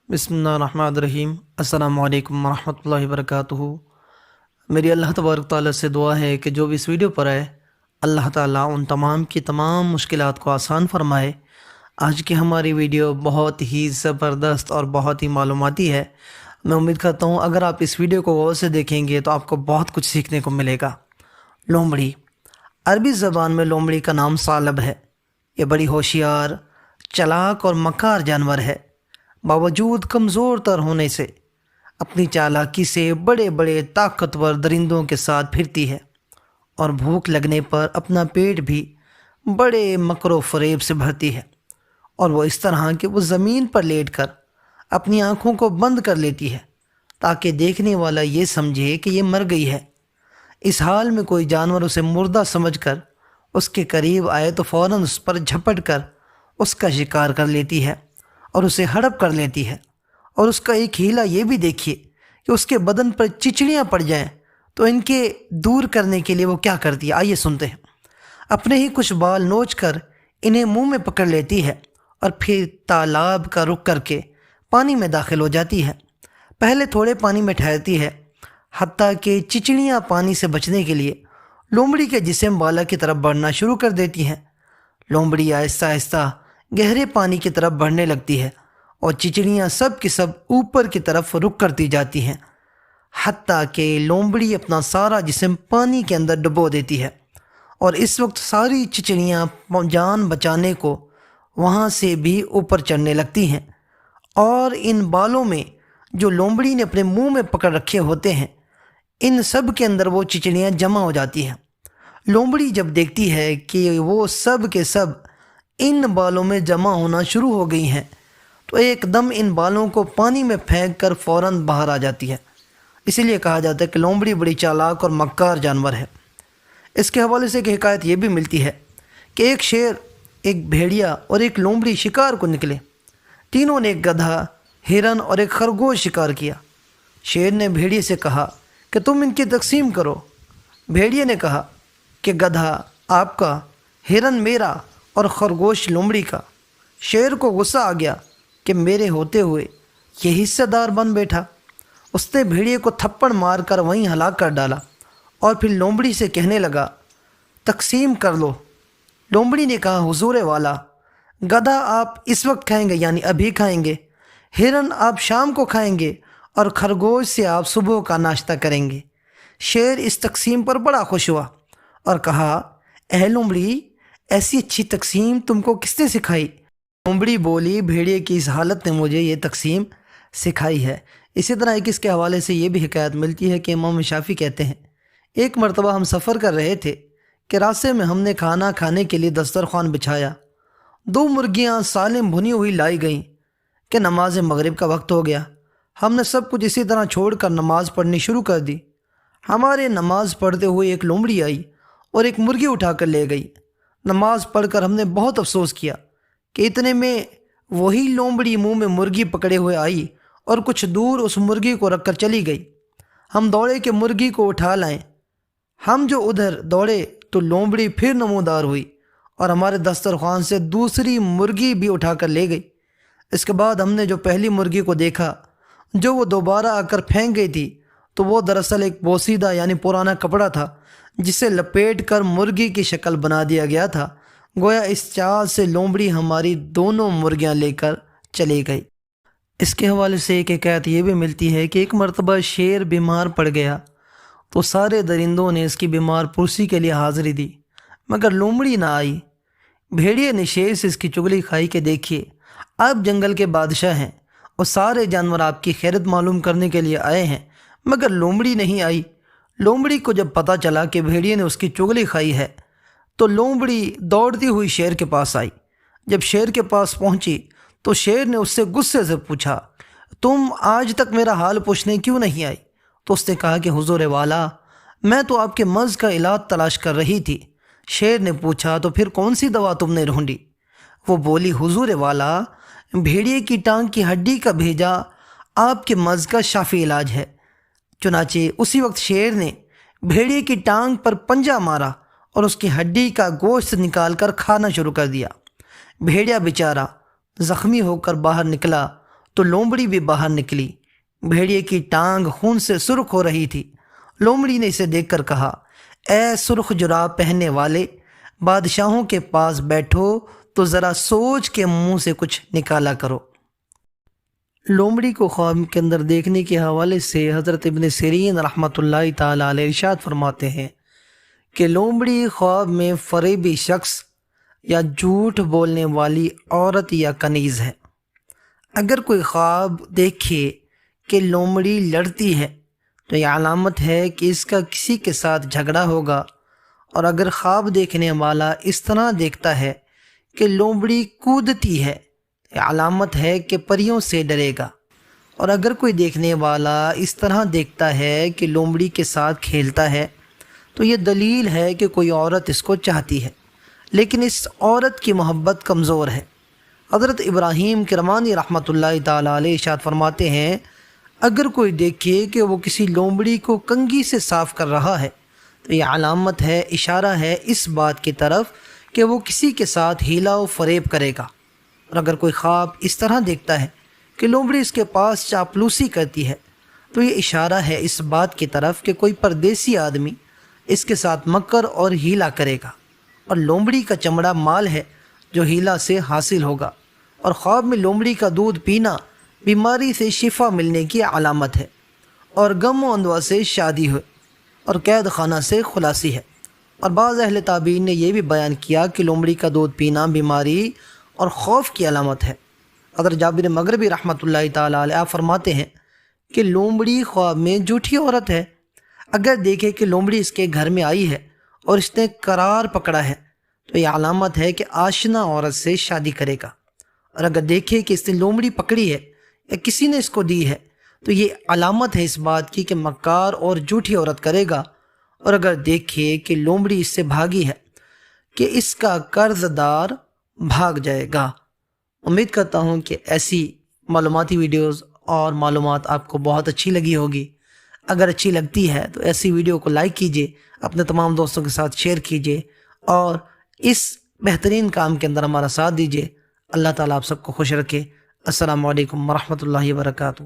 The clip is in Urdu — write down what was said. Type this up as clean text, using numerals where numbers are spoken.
بسم اللہ الرحمن الرحیم۔ السلام علیکم ورحمۃ اللہ وبرکاتہ۔ میری اللہ تبارک تعالیٰ سے دعا ہے کہ جو بھی اس ویڈیو پر آئے اللہ تعالیٰ ان تمام کی تمام مشکلات کو آسان فرمائے۔ آج کی ہماری ویڈیو بہت ہی زبردست اور بہت ہی معلوماتی ہے۔ میں امید کرتا ہوں اگر آپ اس ویڈیو کو غور سے دیکھیں گے تو آپ کو بہت کچھ سیکھنے کو ملے گا۔ لومڑی عربی زبان میں لومڑی کا نام ثعلب ہے۔ یہ بڑی ہوشیار، چالاک اور مکار جانور ہے۔ باوجود کمزور تر ہونے سے اپنی چالاکی سے بڑے بڑے طاقتور درندوں کے ساتھ پھرتی ہے، اور بھوک لگنے پر اپنا پیٹ بھی بڑے مکر و فریب سے بھرتی ہے، اور وہ اس طرح کہ وہ زمین پر لیٹ کر اپنی آنکھوں کو بند کر لیتی ہے تاکہ دیکھنے والا یہ سمجھے کہ یہ مر گئی ہے۔ اس حال میں کوئی جانور اسے مردہ سمجھ کر اس کے قریب آئے تو فوراً اس پر جھپٹ کر اس کا شکار کر لیتی ہے اور اسے ہڑپ کر لیتی ہے۔ اور اس کا ایک ہیلا یہ بھی دیکھیے کہ اس کے بدن پر چچڑیاں پڑ جائیں تو ان کے دور کرنے کے لیے وہ کیا کرتی ہے، آئیے سنتے ہیں۔ اپنے ہی کچھ بال نوچ کر انہیں منہ میں پکڑ لیتی ہے اور پھر تالاب کا رخ کر کے پانی میں داخل ہو جاتی ہے۔ پہلے تھوڑے پانی میں ٹھہرتی ہے، حتیٰ کہ چچڑیاں پانی سے بچنے کے لیے لومڑی کے جسم بالا کی طرف بڑھنا شروع کر دیتی ہیں۔ لومڑی آہستہ آہستہ گہرے پانی کی طرف بڑھنے لگتی ہے اور چچڑیاں سب کی سب اوپر کی طرف رخ کرتی جاتی ہیں، حتیٰ کہ لومڑی اپنا سارا جسم پانی کے اندر ڈبو دیتی ہے۔ اور اس وقت ساری چچڑیاں جان بچانے کو وہاں سے بھی اوپر چڑھنے لگتی ہیں، اور ان بالوں میں جو لومڑی نے اپنے منہ میں پکڑ رکھے ہوتے ہیں ان سب کے اندر وہ چچڑیاں جمع ہو جاتی ہیں۔ لومڑی جب دیکھتی ہے کہ وہ سب کے سب ان بالوں میں جمع ہونا شروع ہو گئی ہیں تو ایک دم ان بالوں کو پانی میں پھینک کر فوراً باہر آ جاتی ہے۔ اسی لیے کہا جاتا ہے کہ لومڑی بڑی چالاک اور مکار جانور ہے۔ اس کے حوالے سے ایک حکایت یہ بھی ملتی ہے کہ ایک شیر، ایک بھیڑیا اور ایک لومڑی شکار کو نکلے۔ تینوں نے ایک گدھا، ہرن اور ایک خرگوش شکار کیا۔ شیر نے بھیڑیے سے کہا کہ تم ان کی تقسیم کرو۔ بھیڑیے نے کہا کہ گدھا آپ کا، ہرن میرا اور خرگوش لومڑی کا۔ شیر کو غصہ آ گیا کہ میرے ہوتے ہوئے یہ حصہ دار بن بیٹھا۔ اس نے بھیڑیے کو تھپڑ مار کر وہیں ہلاک کر ڈالا، اور پھر لومڑی سے کہنے لگا تقسیم کر لو۔ لومڑی نے کہا حضور والا، گدھا آپ اس وقت کھائیں گے یعنی ابھی کھائیں گے، ہرن آپ شام کو کھائیں گے، اور خرگوش سے آپ صبح کا ناشتہ کریں گے۔ شیر اس تقسیم پر بڑا خوش ہوا اور کہا اے لومڑی، ایسی اچھی تقسیم تم کو کس نے سکھائی؟ لومڑی بولی بھیڑیے کی اس حالت نے مجھے یہ تقسیم سکھائی ہے۔ اسی طرح ایک اس کے حوالے سے یہ بھی حکایت ملتی ہے کہ امام شافعی کہتے ہیں ایک مرتبہ ہم سفر کر رہے تھے کہ راستے میں ہم نے کھانا کھانے کے لیے دسترخوان بچھایا۔ 2 مرغیاں سالم بھنی ہوئی لائی گئیں کہ نماز مغرب کا وقت ہو گیا۔ ہم نے سب کچھ اسی طرح چھوڑ کر نماز پڑھنی شروع کر دی۔ ہمارے نماز پڑھتے ہوئے ایک لومڑی آئی اور ایک مرغی اٹھا کر لے گئی۔ نماز پڑھ کر ہم نے بہت افسوس کیا کہ اتنے میں وہی لومڑی منہ میں مرغی پکڑے ہوئے آئی اور کچھ دور اس مرغی کو رکھ کر چلی گئی۔ ہم دوڑے کہ مرغی کو اٹھا لائیں۔ ہم جو ادھر دوڑے تو لومڑی پھر نمودار ہوئی اور ہمارے دسترخوان سے دوسری مرغی بھی اٹھا کر لے گئی۔ اس کے بعد ہم نے جو پہلی مرغی کو دیکھا جو وہ دوبارہ آ کر پھینک گئی تھی تو وہ دراصل ایک بوسیدہ یعنی پرانا کپڑا تھا جسے لپیٹ کر مرغی کی شکل بنا دیا گیا تھا۔ گویا اس چال سے لومڑی ہماری دونوں مرغیاں لے کر چلی گئی۔ اس کے حوالے سے ایک حکایت یہ بھی ملتی ہے کہ ایک مرتبہ شیر بیمار پڑ گیا تو سارے درندوں نے اس کی بیمار پرسی کے لیے حاضری دی، مگر لومڑی نہ آئی۔ بھیڑیے نے شیر سے اس کی چغلی کھائی کہ دیکھیے آپ جنگل کے بادشاہ ہیں اور سارے جانور آپ کی خیرت معلوم کرنے کے لیے آئے ہیں، مگر لومڑی نہیں آئی۔ لومڑی کو جب پتہ چلا کہ بھیڑیے نے اس کی چغلی کھائی ہے تو لومڑی دوڑتی ہوئی شیر کے پاس آئی۔ جب شیر کے پاس پہنچی تو شیر نے اس سے غصے سے پوچھا تم آج تک میرا حال پوچھنے کیوں نہیں آئی؟ تو اس نے کہا کہ حضور والا، میں تو آپ کے مرض کا علاج تلاش کر رہی تھی۔ شیر نے پوچھا تو پھر کون سی دوا تم نے ڈھونڈی؟ وہ بولی حضور والا، بھیڑیے کی ٹانگ کی ہڈی کا بھیجا آپ کے مرض کا شافی علاج ہے۔ چنانچہ اسی وقت شیر نے بھیڑیے کی ٹانگ پر پنجہ مارا اور اس کی ہڈی کا گوشت نکال کر کھانا شروع کر دیا۔ بھیڑیا بیچارہ زخمی ہو کر باہر نکلا تو لومڑی بھی باہر نکلی۔ بھیڑیے کی ٹانگ خون سے سرخ ہو رہی تھی۔ لومڑی نے اسے دیکھ کر کہا، اے سرخ جراب پہننے والے، بادشاہوں کے پاس بیٹھو تو ذرا سوچ کے منہ سے کچھ نکالا کرو۔ لومڑی کو خواب کے اندر دیکھنے کے حوالے سے حضرت ابن سیرین رحمۃ اللہ تعالی علیہ ارشاد فرماتے ہیں کہ لومڑی خواب میں فریبی شخص یا جھوٹ بولنے والی عورت یا کنیز ہے۔ اگر کوئی خواب دیکھے کہ لومڑی لڑتی ہے تو یہ علامت ہے کہ اس کا کسی کے ساتھ جھگڑا ہوگا، اور اگر خواب دیکھنے والا اس طرح دیکھتا ہے کہ لومڑی کودتی ہے، یہ علامت ہے کہ پریوں سے ڈرے گا، اور اگر کوئی دیکھنے والا اس طرح دیکھتا ہے کہ لومڑی کے ساتھ کھیلتا ہے تو یہ دلیل ہے کہ کوئی عورت اس کو چاہتی ہے، لیکن اس عورت کی محبت کمزور ہے۔ حضرت ابراہیم کرمانی رحمۃ اللہ تعالی علیہ ارشاد فرماتے ہیں، اگر کوئی دیکھے کہ وہ کسی لومڑی کو کنگھی سے صاف کر رہا ہے تو یہ علامت ہے، اشارہ ہے اس بات کی طرف کہ وہ کسی کے ساتھ ہیلا و فریب کرے گا، اور اگر کوئی خواب اس طرح دیکھتا ہے کہ لومڑی اس کے پاس چاپلوسی کرتی ہے تو یہ اشارہ ہے اس بات کی طرف کہ کوئی پردیسی آدمی اس کے ساتھ مکر اور ہیلا کرے گا، اور لومڑی کا چمڑا مال ہے جو ہیلا سے حاصل ہوگا، اور خواب میں لومڑی کا دودھ پینا بیماری سے شفا ملنے کی علامت ہے، اور غم و اندوہ سے شادی ہوئے اور قید خانہ سے خلاصی ہے۔ اور بعض اہل تابعین نے یہ بھی بیان کیا کہ لومڑی کا دودھ پینا بیماری اور خوف کی علامت ہے۔ حضرت جابر مغربی رحمۃ اللہ تعالی علیہ فرماتے ہیں کہ لومڑی خواب میں جھوٹی عورت ہے۔ اگر دیکھے کہ لومڑی اس کے گھر میں آئی ہے اور اس نے قرار پکڑا ہے تو یہ علامت ہے کہ آشنا عورت سے شادی کرے گا، اور اگر دیکھے کہ اس نے لومڑی پکڑی ہے یا کسی نے اس کو دی ہے تو یہ علامت ہے اس بات کی کہ مکار اور جھوٹی عورت کرے گا، اور اگر دیکھے کہ لومڑی اس سے بھاگی ہے کہ اس کا قرض دار بھاگ جائے گا۔ امید کرتا ہوں کہ ایسی معلوماتی ویڈیوز اور معلومات آپ کو بہت اچھی لگی ہوگی۔ اگر اچھی لگتی ہے تو ایسی ویڈیو کو لائک کیجیے، اپنے تمام دوستوں کے ساتھ شیئر کیجیے، اور اس بہترین کام کے اندر ہمارا ساتھ دیجیے۔ اللہ تعالیٰ آپ سب کو خوش رکھے۔ السلام علیکم ورحمۃ اللہ وبرکاتہ۔